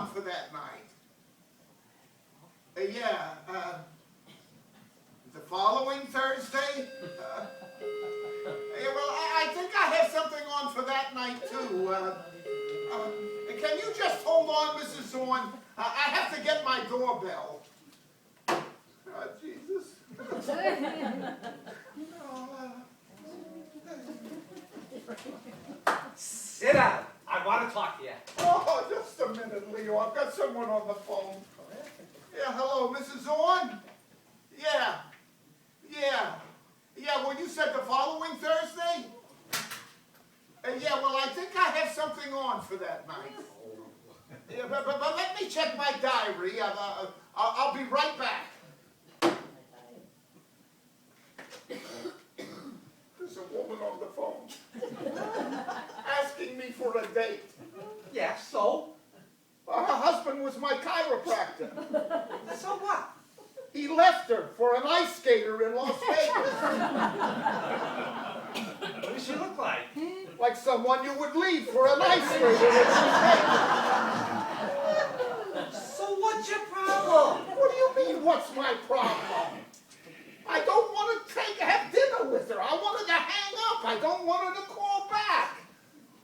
on for that night? The following Thursday? Well, I think I have something on for that night, too. Can you just hold on, Mrs. Zorn? I have to get my doorbell. Jesus. Sit down. I want to talk to you. Oh, just a minute, Leo. I've got someone on the phone. Yeah, hello, Mrs. Zorn? Yeah. Well, you said the following Thursday? Yeah, well, I think I have something on for that night. Yeah, but let me check my diary. I'll be right back. There's a woman on the phone asking me for a date. Yeah, so? Her husband was my chiropractor. So what? He left her for an ice skater in Las Vegas. What does she look like? Like someone you would leave for an ice skater in Las Vegas. So what's your problem? What do you mean, what's my problem? I don't want to have dinner with her. I want her to hang up. I don't want her to call back.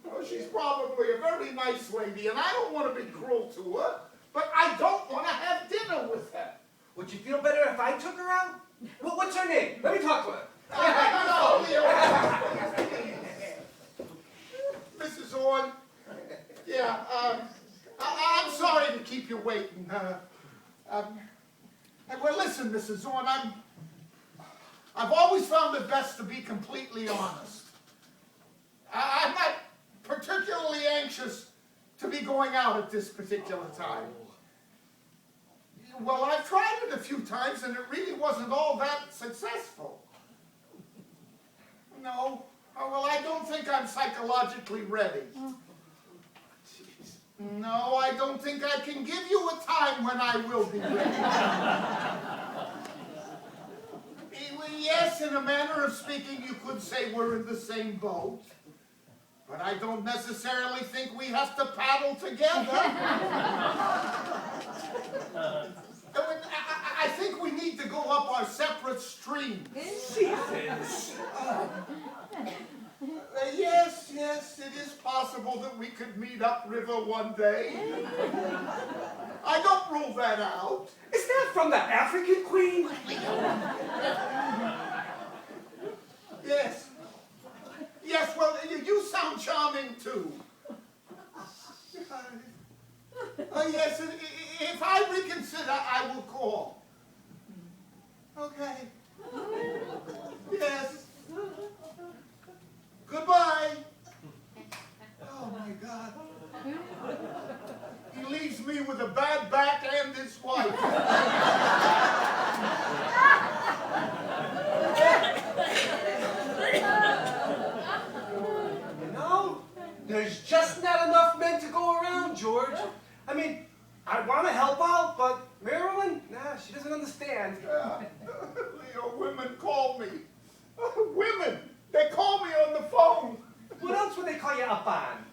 Oh, she's probably a very nice lady, and I don't want to be cruel to her, but I don't want to have dinner with her. Would you feel better if I took her out? Well, what's her name? Let me talk to her. No, Leo. Mrs. Zorn. Yeah, I'm sorry to keep you waiting. Well, listen, Mrs. Zorn, I've always found it best to be completely honest. I'm not particularly anxious to be going out at this particular time. Well, I've tried it a few times, and it really wasn't all that successful. No. Well, I don't think I'm psychologically ready. Jeez. No, I don't think I can give you a time when I will be ready. Yes, in a manner of speaking, you could say we're in the same boat. But I don't necessarily think we have to paddle together. I think we need to go up our separate streams. Jesus. Yes, it is possible that we could meet upriver one day. I don't rule that out. Is that from the African Queen? Yes, well, you sound charming, too. Yes, if I reconsider, I will call. Okay. Yes. Goodbye. Oh, my God. He leaves me with a bad back and his wife. There's just not enough men to go around, George. I mean, I want to help out, but Marilyn, nah, she doesn't understand. Leo, women call me. Women! They call me on the phone. What else would they call you up on?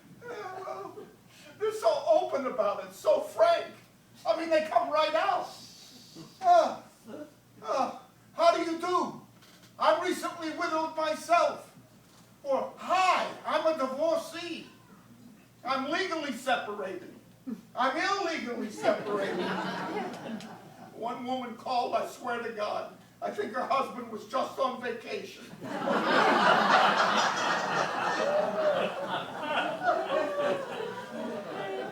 Well, they're so open about it, so frank. I mean, they come right out. How do you do? I'm recently widowed myself. Or, hi, I'm a divorcee. I'm legally separated. I'm illegally separated. One woman called, I swear to God. I think her husband was just on vacation.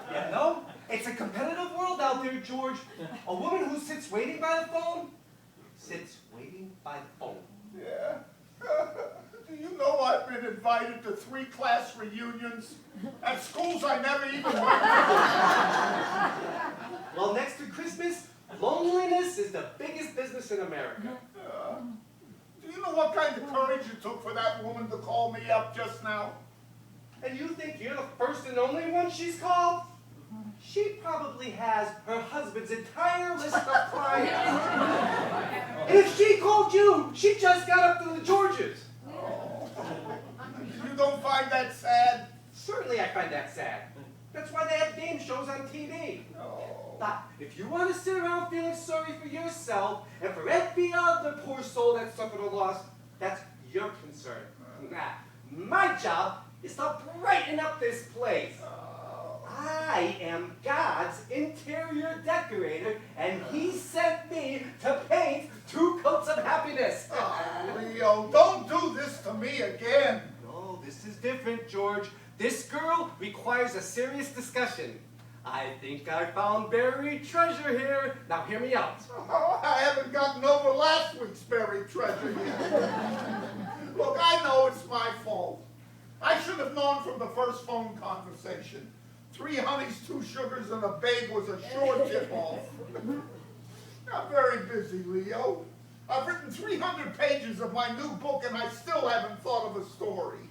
You know, it's a competitive world out there, George. A woman who sits waiting by the phone, sits waiting by the phone. Yeah. Do you know I've been invited to 3 class reunions at schools I never even went to? Well, next to Christmas, loneliness is the biggest business in America. Do you know what kind of courage it took for that woman to call me up just now? And you think you're the first and only one she's called? She probably has her husband's entire list of clients. And if she called you, she just got up to the Georges. You don't find that sad? Certainly I find that sad. That's why they have Dame shows on TV. Oh. But if you want to sit around feeling sorry for yourself and for every other poor soul that suffered a loss, that's your concern. My job is to brighten up this place. I am God's interior decorator, and he sent me to paint 2 coats of happiness. Oh, Leo, don't do this to me again. No, this is different, George. This girl requires a serious discussion. I think I found buried treasure here. Now hear me out. Oh, I haven't gotten over last week's buried treasure yet. Look, I know it's my fault. I should have known from the first phone conversation. 3 honeys, 2 sugars, and a babe was a sure tip-off. I'm very busy, Leo. I've written 300 pages of my new book, and I still haven't thought of a story.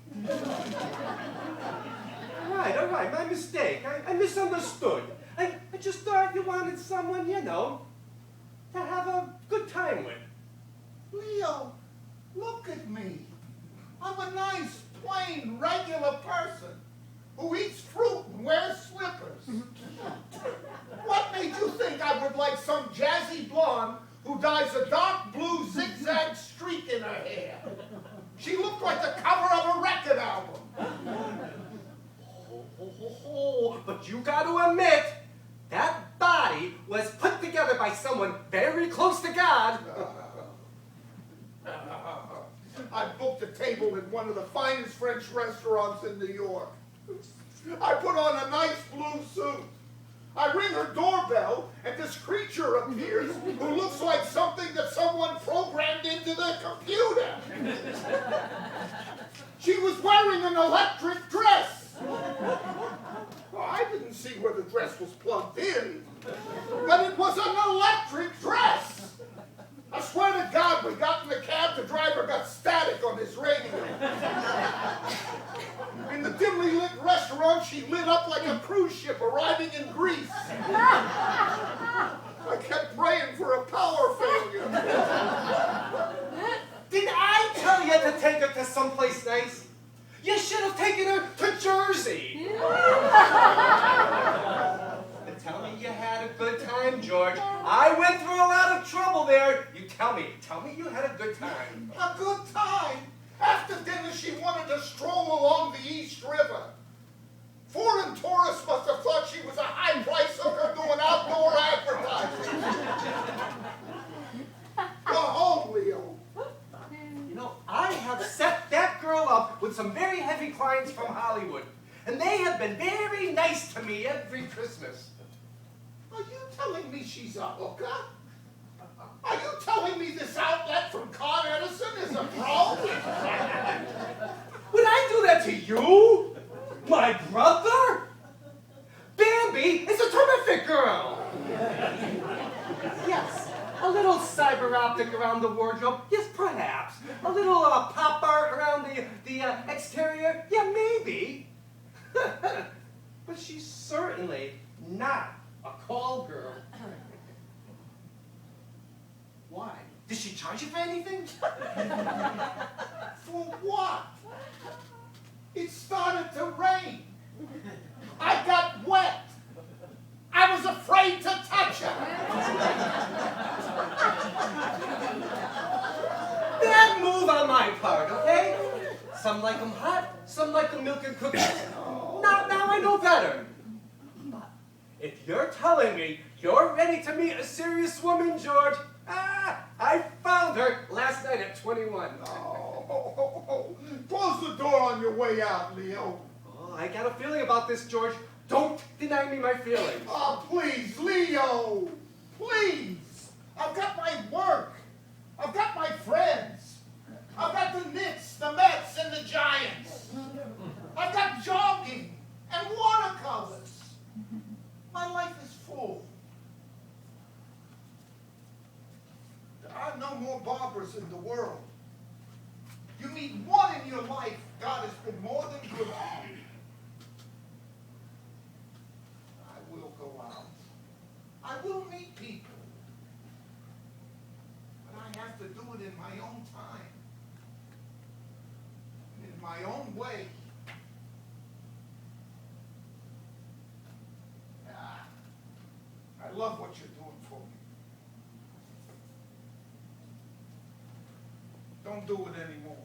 All right, my mistake. I misunderstood. I just thought you wanted someone, you know, to have a good time with. Leo, look at me. I'm a nice, plain, regular person who eats fruit and wears slippers. What made you think I would like some jazzy blonde who dyes a dark blue zigzag streak in her hair? She looked like the cover of a record album. But you got to admit, that body was put together by someone very close to God. I booked a table in one of the finest French restaurants in New York. I put on a nice blue suit. I ring her doorbell, and this creature appears who looks like something that someone programmed into their computer. She was wearing an electric dress. Well, I didn't see where the dress was plugged in, but it was an electric dress. I swear to God, we got in the cab, the driver got static on his radio. In the dimly lit restaurant, she lit up like a cruise ship arriving in Greece. I kept praying for a power failure. Did I tell you to take her to someplace nice? You should have taken her to Jersey. Tell me you had a good time, George. I went through a lot of trouble there. You tell me you had a good time. A good time? After dinner, she wanted to stroll along the East River. Foreign tourists must have thought she was a high-price hooker doing outdoor advertising. Go home, Leo. You know, I have set that girl up with some very heavy clients from Hollywood, and they have been very nice to me every Christmas. Are you telling me she's a hooker? Are you telling me this outlet from Con Edison is a pro? Would I do that to you? My brother? Bambi is a terrific girl. Yes, a little cyber optic around the wardrobe. Yes, perhaps. A little pop art around the exterior. Yeah, maybe. But she's certainly not a call girl. Why? Did she charge you for anything? For what? It started to rain. I got wet. I was afraid to touch her. Bad move on my part, okay? Some like them hot, some like them milk and cookies. Now I know better. But if you're telling me you're ready to meet a serious woman, George, I found her last night at 21. Close the door on your way out, Leo. Oh, I got a feeling about this, George. Don't deny me my feelings. Oh, please, Leo. Please. I've got my work. I've got my friends. I've got the Knicks, the Mets, and the Giants. I've got jogging and watercolors. My life is full. There are no more Barbaras in the world. You meet one in your life, God has been more than good to you. I will go out. I will meet people. But I have to do it in my own time. In my own way. love what you're doing for me. Don't do it anymore.